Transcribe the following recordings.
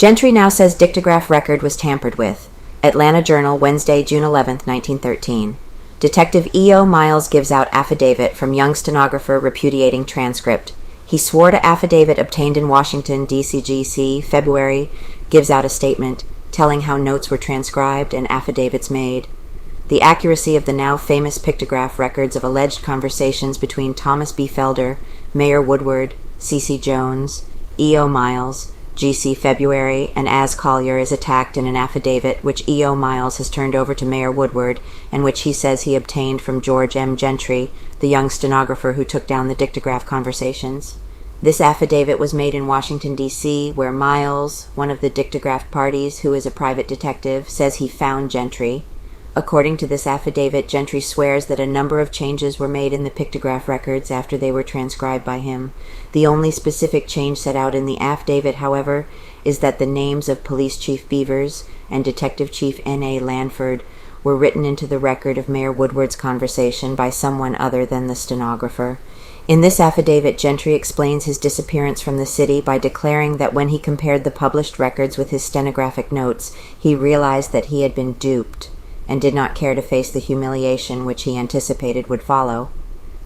Gentry now says Dictograph record was tampered with. Atlanta Journal, Wednesday, June 11, 1913. Detective E.O. Miles gives out affidavit from young stenographer repudiating transcript. He swore to affidavit obtained in Washington, D.C.G.C., February, gives out a statement, telling how notes were transcribed and affidavits made. The accuracy of the now famous pictograph records of alleged conversations between Thomas B. Felder, Mayor Woodward, C.C. Jones, E.O. Miles, G.C. Febuary and A. Colyar is attacked in an affidavit which E.O. Miles has turned over to Mayor Woodward and which he says he obtained from George M. Gentry, the young stenographer who took down the dictograph conversations. This affidavit was made in Washington, D.C., where Miles, one of the dictograph parties who is a private detective, says he found Gentry. According to this affidavit, Gentry swears that a number of changes were made in the pictograph records after they were transcribed by him. The only specific change set out in the affidavit, however, is that the names of Police Chief Beavers and Detective Chief N.A. Lanford were written into the record of Mayor Woodward's conversation by someone other than the stenographer. In this affidavit, Gentry explains his disappearance from the city by declaring that when he compared the published records with his stenographic notes, he realized that he had been duped and did not care to face the humiliation which he anticipated would follow.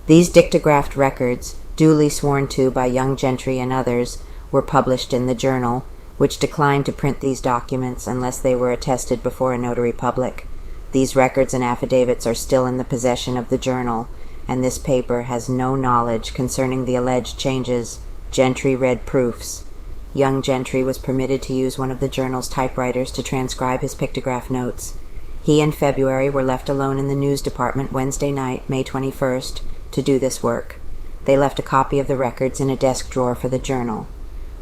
These dictographed records, duly sworn to by young Gentry and others, were published in the Journal, which declined to print these documents unless they were attested before a notary public. These records and affidavits are still in the possession of the Journal, and this paper has no knowledge concerning the alleged changes. Gentry read proofs. Young Gentry was permitted to use one of the Journal's typewriters to transcribe his pictograph notes. He and February were left alone in the news department Wednesday night, May 21st, to do this work. They left a copy of the records in a desk drawer for the Journal.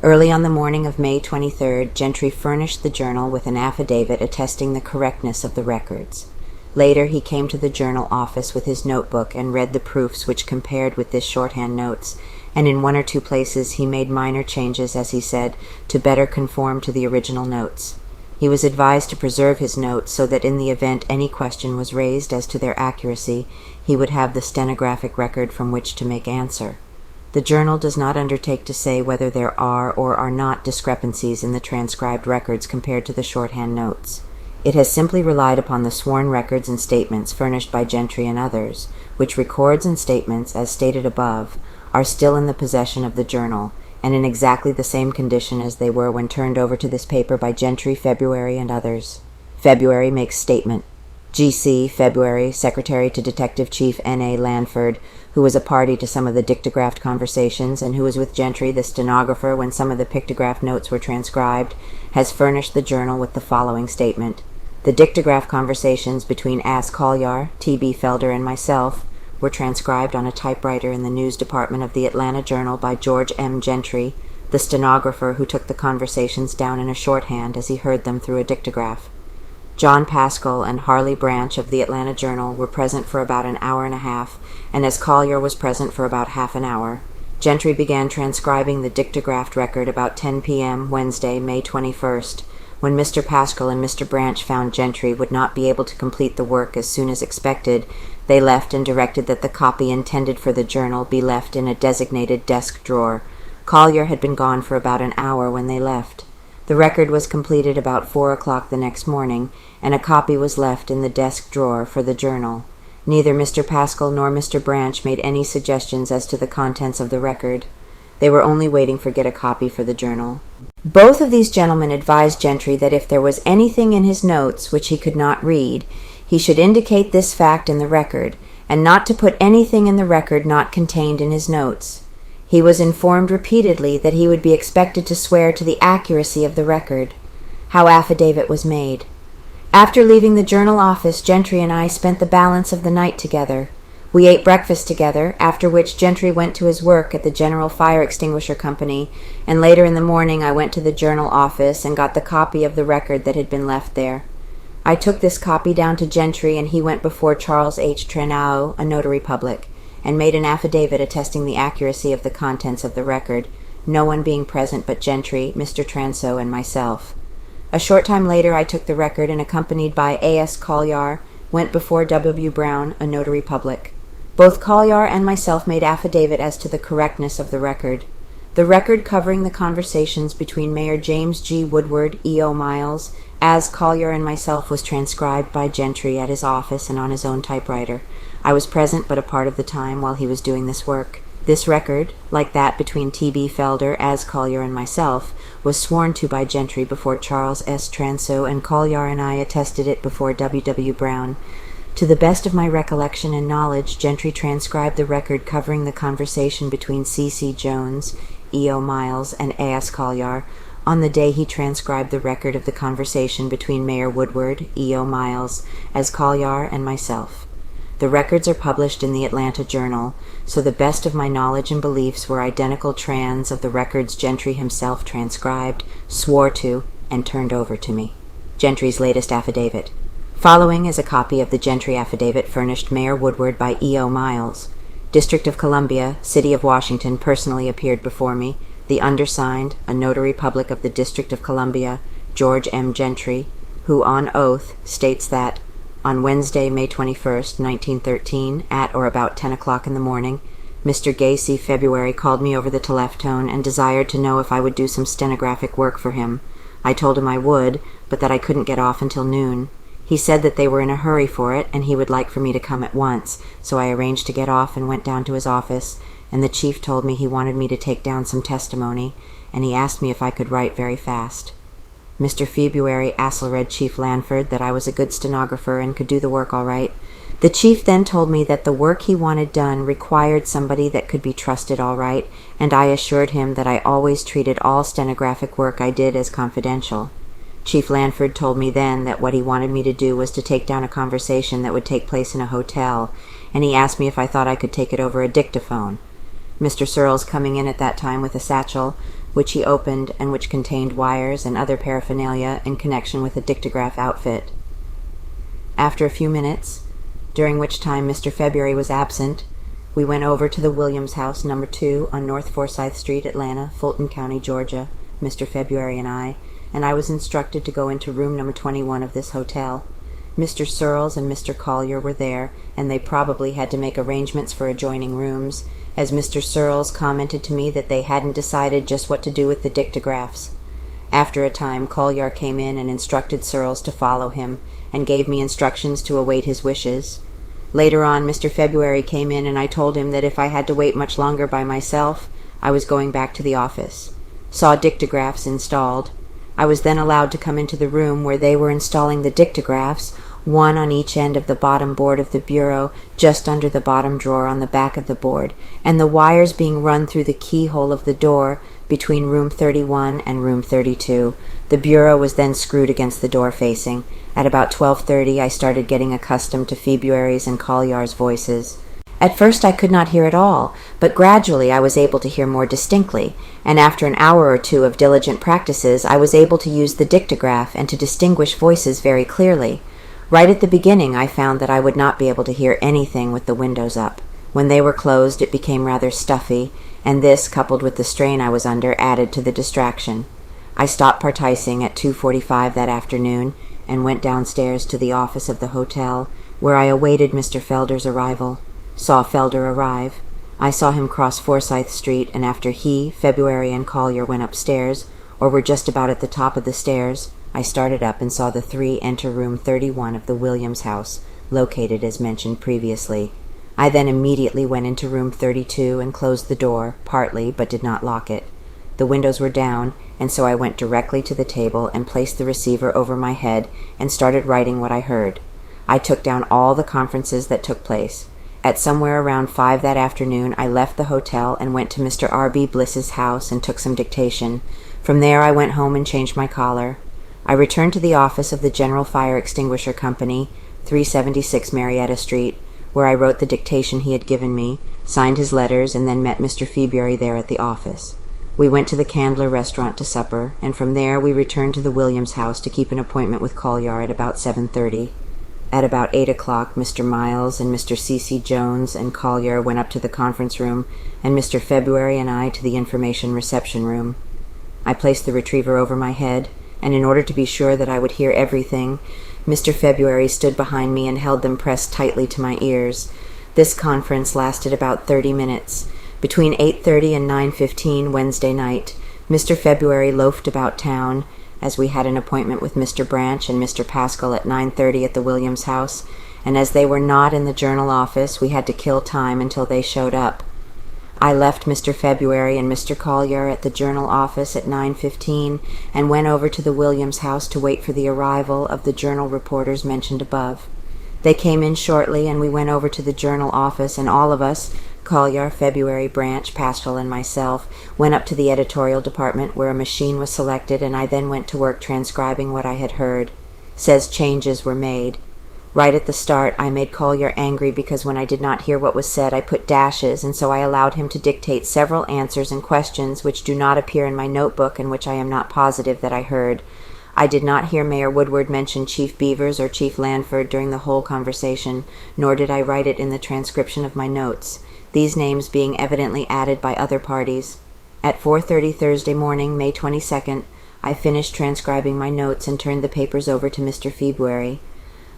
Early on the morning of May 23rd, Gentry furnished the Journal with an affidavit attesting the correctness of the records. Later, he came to the Journal office with his notebook and read the proofs which compared with this shorthand notes, and in one or two places he made minor changes, as he said, to better conform to the original notes. He was advised to preserve his notes so that in the event any question was raised as to their accuracy, he would have the stenographic record from which to make answer. The Journal does not undertake to say whether there are or are not discrepancies in the transcribed records compared to the shorthand notes. It has simply relied upon the sworn records and statements furnished by Gentry and others, which records and statements, as stated above, are still in the possession of the Journal, and in exactly the same condition as they were when turned over to this paper by Gentry, Febuary, and others. Febuary makes statement. G.C. Febuary, Secretary to Detective Chief N.A. Lanford, who was a party to some of the dictographed conversations and who was with Gentry, the stenographer, when some of the pictograph notes were transcribed, has furnished the Journal with the following statement. The dictograph conversations between A. Colyar, T.B. Felder, and myself were transcribed on a typewriter in the news department of the Atlanta Journal by George M. Gentry, the stenographer who took the conversations down in a shorthand as he heard them through a dictograph. John Pascal and Harley Branch of the Atlanta Journal were present for about an hour and a half, and as Colyar was present for about half an hour. Gentry began transcribing the dictographed record about 10 p.m. Wednesday, May 21st. When Mr. Pascal and Mr. Branch found Gentry would not be able to complete the work as soon as expected, they left and directed that the copy intended for the Journal be left in a designated desk drawer. Colyar had been gone for about an hour when they left. The record was completed about 4 o'clock the next morning, and a copy was left in the desk drawer for the Journal. Neither Mr. Pascal nor Mr. Branch made any suggestions as to the contents of the record. They were only waiting for get a copy for the Journal. Both of these gentlemen advised Gentry that if there was anything in his notes which he could not read, he should indicate this fact in the record, and not to put anything in the record not contained in his notes. He was informed repeatedly that he would be expected to swear to the accuracy of the record. How affidavit was made. After leaving the Journal office, Gentry and I spent the balance of the night together. We ate breakfast together, after which Gentry went to his work at the General Fire Extinguisher Company, and later in the morning I went to the Journal office and got the copy of the record that had been left there. I took this copy down to Gentry, and he went before Charles H. Trenau, a notary public, and made an affidavit attesting the accuracy of the contents of the record, no one being present but Gentry, Mr. Transo, and myself. A short time later I took the record and, accompanied by A.S. Colyar, went before W. Brown, a notary public. Both Colyar and myself made affidavit as to the correctness of the record. The record covering the conversations between Mayor James G. Woodward, E.O. Miles, as Colyar, and myself was transcribed by Gentry at his office and on his own typewriter. I was present but a part of the time while he was doing this work. This record, like that between T.B. Felder, as Colyar, and myself, was sworn to by Gentry before Charles S. Transo, and Colyar and I attested it before W. Brown. To the best of my recollection and knowledge, Gentry transcribed the record covering the conversation between C.C. Jones, E.O. Miles, and A.S. Colyar on the day he transcribed the record of the conversation between Mayor Woodward, E.O. Miles, as Colyar, and myself. The records are published in the Atlanta Journal, so the best of my knowledge and beliefs were identical trans of the records Gentry himself transcribed, swore to, and turned over to me. Gentry's latest affidavit. Following is a copy of the Gentry affidavit furnished Mayor Woodward by E.O. Miles. District of Columbia, City of Washington, personally appeared before me. The undersigned, a notary public of the District of Columbia, George M. Gentry, who on oath states that on Wednesday, May 21st, 1913, at or about 10 o'clock in the morning, Mr. Gay C. Febuary called me over the telephone and desired to know if I would do some stenographic work for him. I told him I would, but that I couldn't get off until noon. He said that they were in a hurry for it, and he would like for me to come at once, so I arranged to get off and went down to his office, and the chief told me he wanted me to take down some testimony, and he asked me if I could write very fast. Mr. Febuary read Chief Lanford that I was a good stenographer and could do the work all right. The chief then told me that the work he wanted done required somebody that could be trusted all right, and I assured him that I always treated all stenographic work I did as confidential. Chief Lanford told me then that what he wanted me to do was to take down a conversation that would take place in a hotel, and he asked me if I thought I could take it over a dictaphone. Mr. Searles coming in at that time with a satchel, which he opened and which contained wires and other paraphernalia in connection with a dictograph outfit. After a few minutes, during which time Mr. Febuary was absent, we went over to the Williams House, No. 2 on North Forsyth Street, Atlanta, Fulton County, Georgia, Mr. Febuary and I was instructed to go into room No. 21 of this hotel. Mr. Searles and Mr. Colyar were there, and they probably had to make arrangements for adjoining rooms, as Mr. Searles commented to me that they hadn't decided just what to do with the dictographs. After a time, Colyar came in and instructed Searles to follow him, and gave me instructions to await his wishes. Later on, Mr. Febuary came in, and I told him that if I had to wait much longer by myself, I was going back to the office. Saw dictographs installed. I was then allowed to come into the room where they were installing the dictographs, one on each end of the bottom board of the bureau, just under the bottom drawer on the back of the board, and the wires being run through the keyhole of the door between room 31 and room 32. The bureau was then screwed against the door facing. At about 12:30 I started getting accustomed to Febuary's and Colyar's voices. At first I could not hear at all, but gradually I was able to hear more distinctly, and after an hour or two of diligent practices I was able to use the dictograph and to distinguish voices very clearly. Right at the beginning I found that I would not be able to hear anything with the windows up. When they were closed it became rather stuffy, and this, coupled with the strain I was under, added to the distraction. I stopped particing at 2:45 that afternoon, and went downstairs to the office of the hotel, where I awaited Mr. Felder's arrival. Saw Felder arrive. I saw him cross Forsyth Street, and after he, Febuary, and Colyar went upstairs, or were just about at the top of the stairs, I started up and saw the three enter room 31 of the Williams house, located as mentioned previously. I then immediately went into room 32 and closed the door, partly, but did not lock it. The windows were down, and so I went directly to the table and placed the receiver over my head and started writing what I heard. I took down all the conferences that took place. At somewhere around 5 that afternoon, I left the hotel and went to Mr. R.B. Bliss's house and took some dictation. From there I went home and changed my collar. I returned to the office of the General Fire Extinguisher Company, 376 Marietta Street, where I wrote the dictation he had given me, signed his letters, and then met Mr. Febuary there at the office. We went to the Candler restaurant to supper, and from there we returned to the Williams house to keep an appointment with Colyar at about 7:30. At about 8 o'clock, Mr. Miles and Mr. C.C. Jones and Colyar went up to the conference room, and Mr. Febuary and I to the information reception room. I placed the retriever over my head, and in order to be sure that I would hear everything, Mr. Febuary stood behind me and held them pressed tightly to my ears. This conference lasted about 30 minutes. Between 8:30 and 9:15 Wednesday night, Mr. Febuary loafed about town, as we had an appointment with Mr. Branch and Mr. Pascal at 9:30 at the Williams house, and as they were not in the Journal office, we had to kill time until they showed up. I left Mr. Febuary and Mr. Colyar at the Journal office at 9:15 and went over to the Williams house to wait for the arrival of the Journal reporters mentioned above. They came in shortly, and we went over to the Journal office, and all of us, Colyar, Febuary, Branch, Pascal, and myself, went up to the editorial department where a machine was selected, and I then went to work transcribing what I had heard. Says changes were made. Right at the start, I made Colyar angry because when I did not hear what was said, I put dashes, and so I allowed him to dictate several answers and questions which do not appear in my notebook and which I am not positive that I heard. I did not hear Mayor Woodward mention Chief Beavers or Chief Lanford during the whole conversation, nor did I write it in the transcription of my notes, these names being evidently added by other parties. At 4:30 Thursday morning, May 22nd, I finished transcribing my notes and turned the papers over to Mr. Febuary.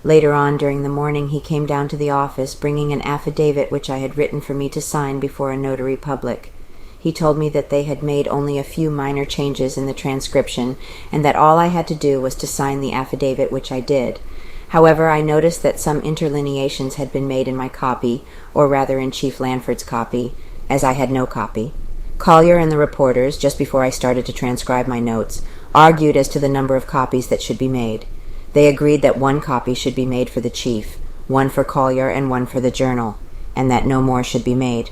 Later on during the morning he came down to the office, bringing an affidavit which I had written for me to sign before a notary public. He told me that they had made only a few minor changes in the transcription, and that all I had to do was to sign the affidavit, which I did. However, I noticed that some interlineations had been made in my copy, or rather in Chief Lanford's copy, as I had no copy. Colyar and the reporters, just before I started to transcribe my notes, argued as to the number of copies that should be made. They agreed that one copy should be made for the chief, one for Colyar and one for the Journal, and that no more should be made.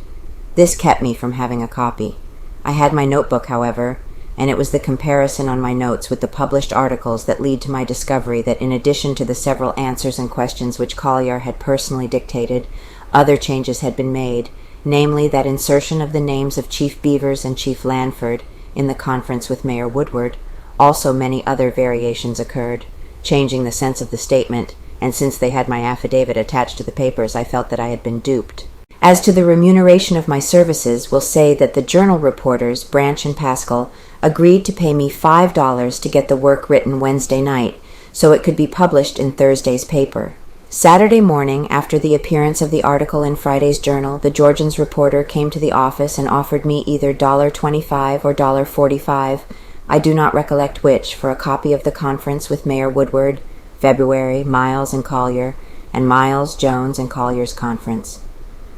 This kept me from having a copy. I had my notebook, however, and it was the comparison on my notes with the published articles that lead to my discovery that in addition to the several answers and questions which Colyar had personally dictated, other changes had been made, namely that insertion of the names of Chief Beavers and Chief Lanford in the conference with Mayor Woodward. Also many other variations occurred, changing the sense of the statement, and since they had my affidavit attached to the papers, I felt that I had been duped. As to the remuneration of my services, will say that the Journal reporters, Branch and Pascal, agreed to pay me $5 to get the work written Wednesday night, so it could be published in Thursday's paper. Saturday morning, after the appearance of the article in Friday's Journal, the Georgians reporter came to the office and offered me either $1.25 or $1.45, I do not recollect which, for a copy of the conference with Mayor Woodward, Febuary, Miles, and Colyar, and Miles, Jones, and Collier's conference.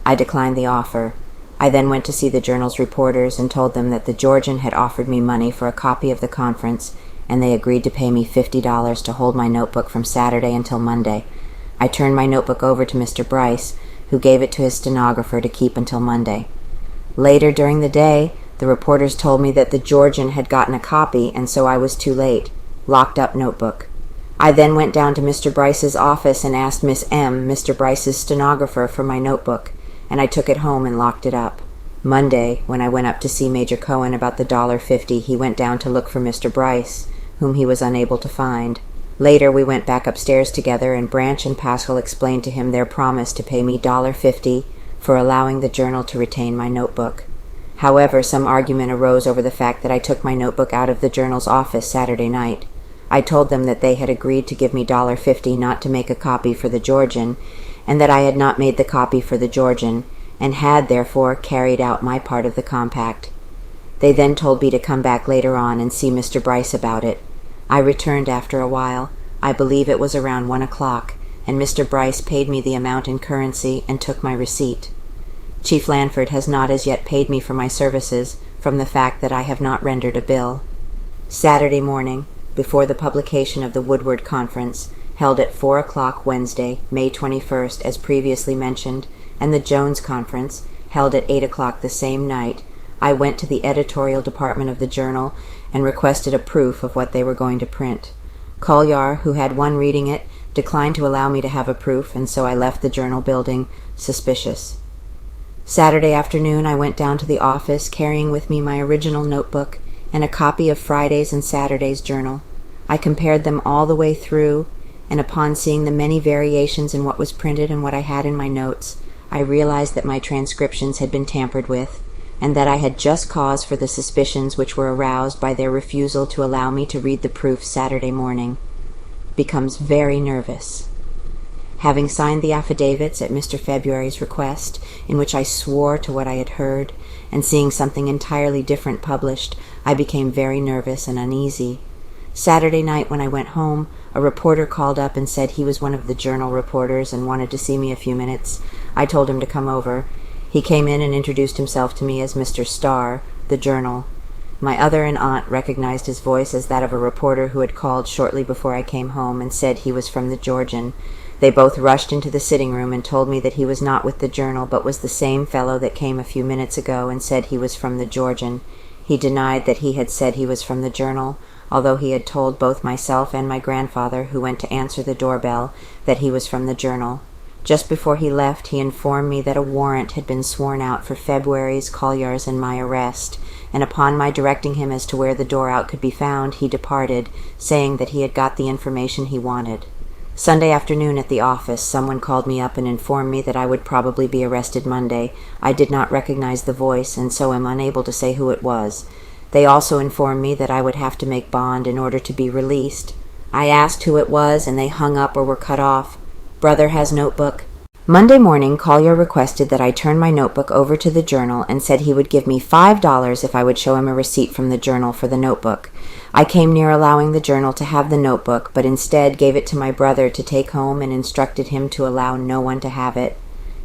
I declined the offer. I then went to see the Journal's reporters and told them that the Georgian had offered me money for a copy of the conference, and they agreed to pay me $50 to hold my notebook from Saturday until Monday. I turned my notebook over to Mr. Bryce, who gave it to his stenographer to keep until Monday. Later during the day, the reporters told me that the Georgian had gotten a copy, and so I was too late. Locked up notebook. I then went down to Mr. Bryce's office and asked Miss M., Mr. Bryce's stenographer, for my notebook, and I took it home and locked it up. Monday, when I went up to see Major Cohen about the $1.50, he went down to look for Mr. Bryce, whom he was unable to find. Later we went back upstairs together, and Branch and Pascal explained to him their promise to pay me $1.50 for allowing the Journal to retain my notebook. However, some argument arose over the fact that I took my notebook out of the Journal's office Saturday night. I told them that they had agreed to give me $1.50 not to make a copy for the Georgian, and that I had not made the copy for the Georgian, and had, therefore, carried out my part of the compact. They then told me to come back later on and see Mr. Bryce about it. I returned after a while. I believe it was around 1 o'clock, and Mr. Bryce paid me the amount in currency and took my receipt. Chief Lanford has not as yet paid me for my services, from the fact that I have not rendered a bill. Saturday morning, before the publication of the Woodward Conference, held at 4 o'clock Wednesday, May 21st, as previously mentioned, and the Jones Conference, held at 8 o'clock the same night, I went to the editorial department of the Journal and requested a proof of what they were going to print. Colyar, who had one reading it, declined to allow me to have a proof, and so I left the Journal building, suspicious. Saturday afternoon I went down to the office, carrying with me my original notebook and a copy of Friday's and Saturday's Journal. I compared them all the way through, and upon seeing the many variations in what was printed and what I had in my notes, I realized that my transcriptions had been tampered with, and that I had just cause for the suspicions which were aroused by their refusal to allow me to read the proof Saturday morning. Becomes very nervous. Having signed the affidavits at Mr. Febuary's request, in which I swore to what I had heard, and seeing something entirely different published, I became very nervous and uneasy. Saturday night when I went home, a reporter called up and said he was one of the Journal reporters and wanted to see me a few minutes. I told him to come over. He came in and introduced himself to me as Mr. Starr, the Journal. My other and aunt recognized his voice as that of a reporter who had called shortly before I came home and said he was from the Georgian. They both rushed into the sitting room and told me that he was not with the Journal, but was the same fellow that came a few minutes ago and said he was from the Georgian. He denied that he had said he was from the Journal, although he had told both myself and my grandfather, who went to answer the doorbell, that he was from the Journal. Just before he left, he informed me that a warrant had been sworn out for Febuary's, Colyar's, and my arrest, and upon my directing him as to where the door out could be found, he departed, saying that he had got the information he wanted. Sunday afternoon at the office, someone called me up and informed me that I would probably be arrested Monday. I did not recognize the voice, and so am unable to say who it was. They also informed me that I would have to make bond in order to be released. I asked who it was, and they hung up or were cut off. Brother has notebook. Monday morning, Colyar requested that I turn my notebook over to the Journal and said he would give me $5 if I would show him a receipt from the Journal for the notebook. I came near allowing the Journal to have the notebook, but instead gave it to my brother to take home and instructed him to allow no one to have it.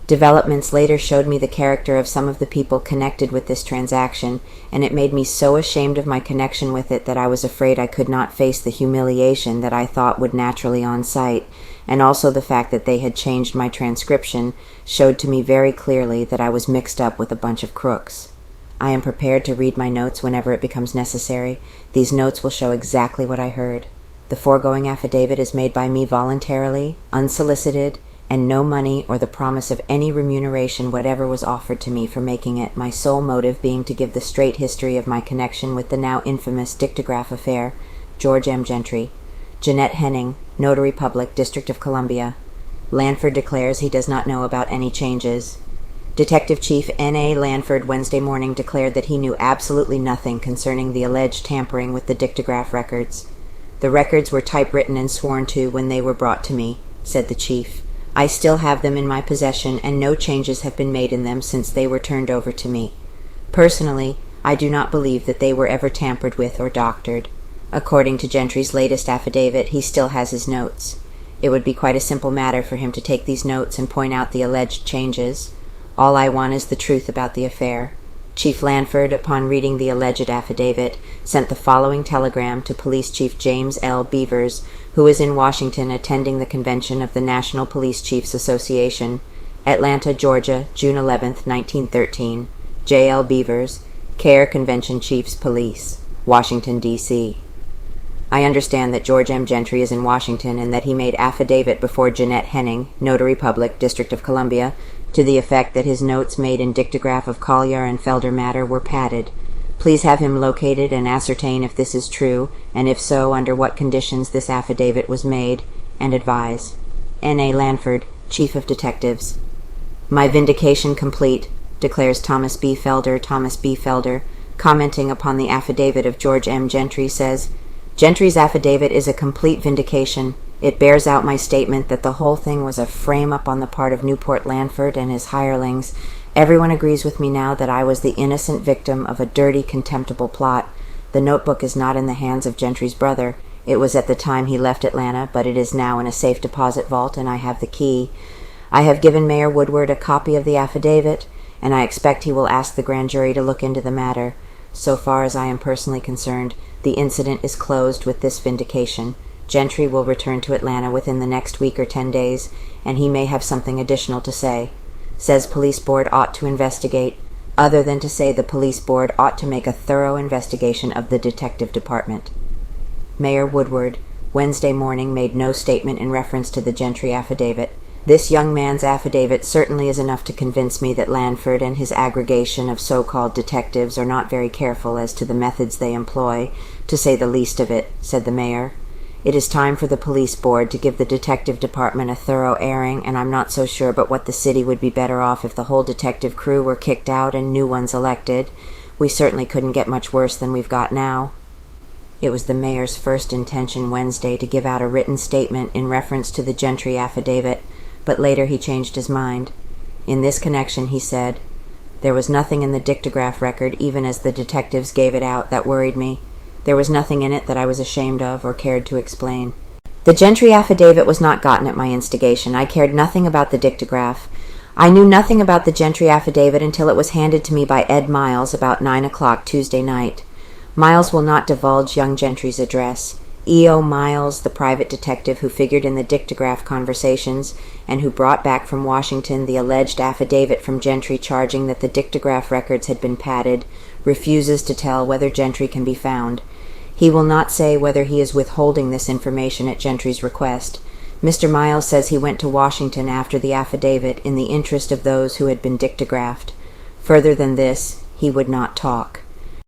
Developments later showed me the character of some of the people connected with this transaction, and it made me so ashamed of my connection with it that I was afraid I could not face the humiliation that I thought would naturally on sight, and also the fact that they had changed my transcription showed to me very clearly that I was mixed up with a bunch of crooks. I am prepared to read my notes whenever it becomes necessary. These notes will show exactly what I heard. The foregoing affidavit is made by me voluntarily, unsolicited, and no money or the promise of any remuneration whatever was offered to me for making it, my sole motive being to give the straight history of my connection with the now infamous Dictograph affair. George M. Gentry. Jeanette Henning, Notary Public, District of Columbia. Lanford declares he does not know about any changes. Detective Chief N.A. Lanford Wednesday morning declared that he knew absolutely nothing concerning the alleged tampering with the Dictograph records. The records were typewritten and sworn to when they were brought to me, said the chief. I still have them in my possession, and no changes have been made in them since they were turned over to me. Personally, I do not believe that they were ever tampered with or doctored. According to Gentry's latest affidavit, he still has his notes. It would be quite a simple matter for him to take these notes and point out the alleged changes. All I want is the truth about the affair. Chief Lanford, upon reading the alleged affidavit, sent the following telegram to Police Chief James L. Beavers, who is in Washington attending the convention of the National Police Chiefs Association, Atlanta, Georgia, June 11, 1913. J. L. Beavers, Care Convention Chiefs Police, Washington, D.C. I understand that George M. Gentry is in Washington and that he made affidavit before Jeanette Henning, Notary Public, District of Columbia, to the effect that his notes made in Dictograph of Colyar and Felder matter were padded. Please have him located and ascertain if this is true, and if so, under what conditions this affidavit was made, and advise. N.A. Lanford, Chief of Detectives. My vindication complete, declares Thomas B. Felder. Thomas B. Felder, commenting upon the affidavit of George M. Gentry, says, Gentry's affidavit is a complete vindication. It bears out my statement that the whole thing was a frame-up on the part of Newport Lanford and his hirelings. Everyone agrees with me now that I was the innocent victim of a dirty, contemptible plot. The notebook is not in the hands of Gentry's brother. It was at the time he left Atlanta, but it is now in a safe deposit vault, and I have the key. I have given Mayor Woodward a copy of the affidavit, and I expect he will ask the grand jury to look into the matter. So far as I am personally concerned, the incident is closed with this vindication. Gentry will return to Atlanta within the next week or 10 days, and he may have something additional to say. Says police board ought to investigate, other than to say the police board ought to make a thorough investigation of the detective department. Mayor Woodward, Wednesday morning, made no statement in reference to the Gentry affidavit. This young man's affidavit certainly is enough to convince me that Lanford and his aggregation of so-called detectives are not very careful as to the methods they employ, to say the least of it, said the mayor. It is time for the police board to give the detective department a thorough airing, and I'm not so sure but what the city would be better off if the whole detective crew were kicked out and new ones elected. We certainly couldn't get much worse than we've got now. It was the mayor's first intention Wednesday to give out a written statement in reference to the Gentry affidavit, but later he changed his mind. In this connection, he said, "There was nothing in the Dictograph record, even as the detectives gave it out, that worried me. There was nothing in it that I was ashamed of or cared to explain. The Gentry affidavit was not gotten at my instigation. I cared nothing about the Dictograph. I knew nothing about the Gentry affidavit until it was handed to me by Ed Miles about 9 o'clock Tuesday night. Miles will not divulge young Gentry's address. E.O. Miles, the private detective who figured in the Dictograph conversations and who brought back from Washington the alleged affidavit from Gentry charging that the Dictograph records had been padded, refuses to tell whether Gentry can be found. He will not say whether he is withholding this information at Gentry's request. Mr. Miles says he went to Washington after the affidavit in the interest of those who had been dictographed. Further than this, he would not talk."